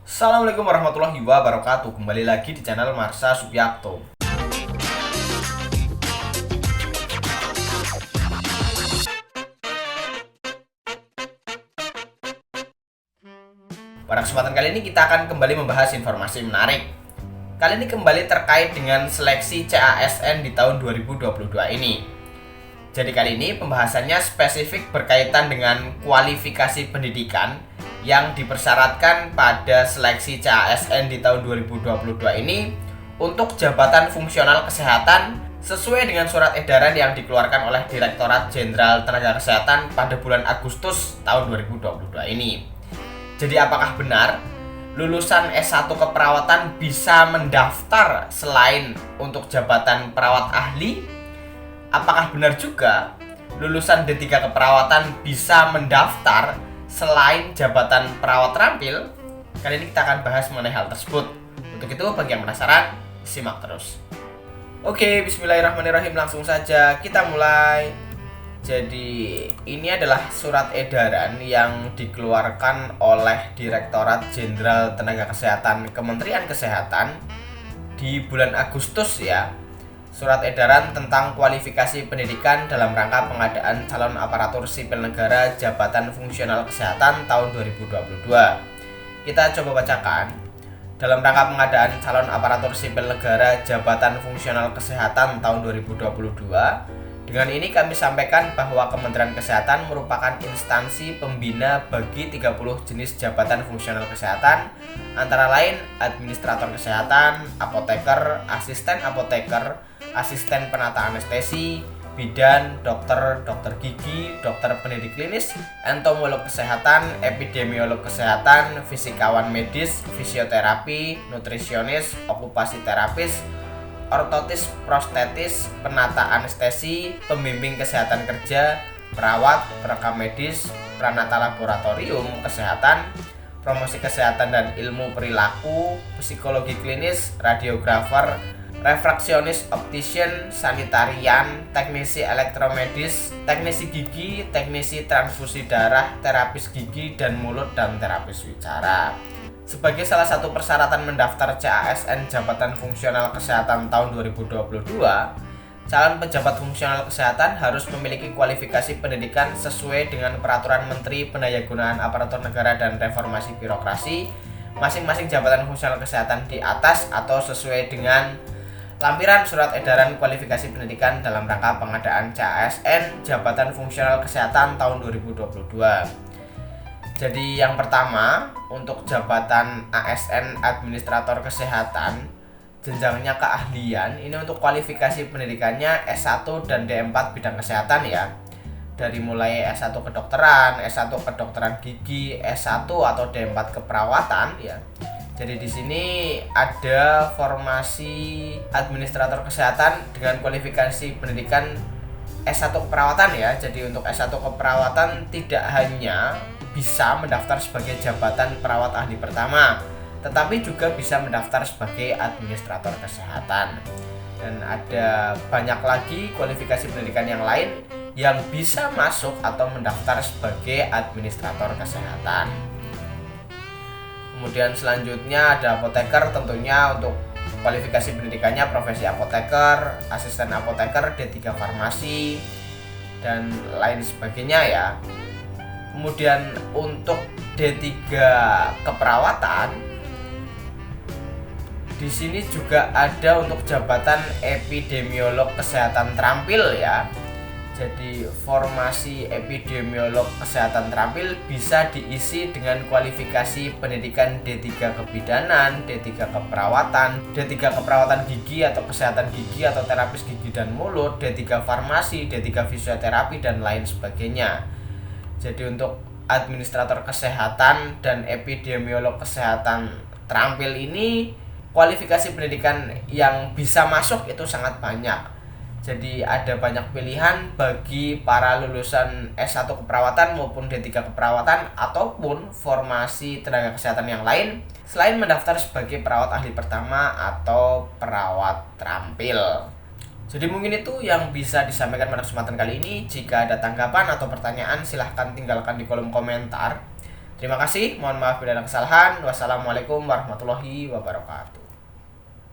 Assalamualaikum warahmatullahi wabarakatuh. Kembali lagi di channel Marsha Subiakto. Pada kesempatan kali ini kita akan kembali membahas informasi menarik. Kali ini kembali terkait dengan seleksi CASN di tahun 2022 ini. Jadi kali ini pembahasannya spesifik berkaitan dengan kualifikasi pendidikan yang dipersyaratkan pada seleksi CASN di tahun 2022 ini untuk jabatan fungsional kesehatan sesuai dengan surat edaran yang dikeluarkan oleh Direktorat Jenderal Tenaga Kesehatan pada bulan Agustus tahun 2022 ini. Jadi apakah benar lulusan S1 keperawatan bisa mendaftar selain untuk jabatan perawat ahli? Apakah benar juga lulusan D3 keperawatan bisa mendaftar selain jabatan perawat terampil? Kali ini kita akan bahas mengenai hal tersebut. Untuk itu, bagi yang penasaran, simak terus. Oke, bismillahirrahmanirrahim, langsung saja kita mulai. Jadi, ini adalah surat edaran yang dikeluarkan oleh Direktorat Jenderal Tenaga Kesehatan Kementerian Kesehatan di bulan Agustus ya. Surat edaran tentang kualifikasi pendidikan dalam rangka pengadaan calon aparatur sipil negara jabatan fungsional kesehatan tahun 2022. Kita coba bacakan. Dalam rangka pengadaan calon aparatur sipil negara jabatan fungsional kesehatan tahun 2022, dengan ini kami sampaikan bahwa Kementerian Kesehatan merupakan instansi pembina bagi 30 jenis jabatan fungsional kesehatan, antara lain administrator kesehatan, apoteker, asisten penata anestesi, bidan, dokter gigi, dokter pendidik klinis, entomolog kesehatan, epidemiolog kesehatan, fisikawan medis, fisioterapi, nutrisionis, okupasi terapis, ortotis prostetis, penata anestesi, pembimbing kesehatan kerja, perawat, perekam medis, pranata laboratorium kesehatan, promosi kesehatan dan ilmu perilaku, psikologi klinis, radiografer, refraksionis optician, sanitarian, teknisi elektromedis, teknisi gigi, teknisi transfusi darah, terapis gigi dan mulut, dan terapis wicara. Sebagai salah satu persyaratan mendaftar CASN Jabatan Fungsional Kesehatan tahun 2022, calon pejabat fungsional kesehatan harus memiliki kualifikasi pendidikan sesuai dengan Peraturan Menteri Pendayagunaan Aparatur Negara dan Reformasi Birokrasi masing-masing jabatan fungsional kesehatan di atas atau sesuai dengan lampiran surat edaran kualifikasi pendidikan dalam rangka pengadaan CASN Jabatan Fungsional Kesehatan tahun 2022. Jadi yang pertama, untuk jabatan ASN Administrator Kesehatan, jenjangnya keahlian, ini untuk kualifikasi pendidikannya S1 dan D4 bidang kesehatan ya. Dari mulai S1 kedokteran, S1 kedokteran gigi, S1 atau D4 keperawatan ya. Jadi di sini ada formasi administrator kesehatan dengan kualifikasi pendidikan S1 keperawatan ya. Jadi untuk S1 keperawatan tidak hanya bisa mendaftar sebagai jabatan perawat ahli pertama, tetapi juga bisa mendaftar sebagai administrator kesehatan. Dan ada banyak lagi kualifikasi pendidikan yang lain yang bisa masuk atau mendaftar sebagai administrator kesehatan. Kemudian selanjutnya ada apoteker, tentunya untuk kualifikasi pendidikannya profesi apoteker, asisten apoteker, D3 farmasi, dan lain sebagainya ya. Kemudian untuk D3 keperawatan, di sini juga ada untuk jabatan epidemiolog kesehatan terampil ya. Jadi formasi epidemiolog kesehatan terampil bisa diisi dengan kualifikasi pendidikan D3 kebidanan, D3 keperawatan, D3 keperawatan gigi atau kesehatan gigi atau terapis gigi dan mulut, D3 farmasi, D3 fisioterapi, dan lain sebagainya. Jadi untuk administrator kesehatan dan epidemiolog kesehatan terampil ini kualifikasi pendidikan yang bisa masuk itu sangat banyak. Jadi ada banyak pilihan bagi para lulusan S1 keperawatan maupun D3 keperawatan ataupun formasi tenaga kesehatan yang lain selain mendaftar sebagai perawat ahli pertama atau perawat terampil. Jadi mungkin itu yang bisa disampaikan pada kesempatan kali ini. Jika ada tanggapan atau pertanyaan, silahkan tinggalkan di kolom komentar. Terima kasih, mohon maaf bila ada kesalahan. Wassalamualaikum warahmatullahi wabarakatuh.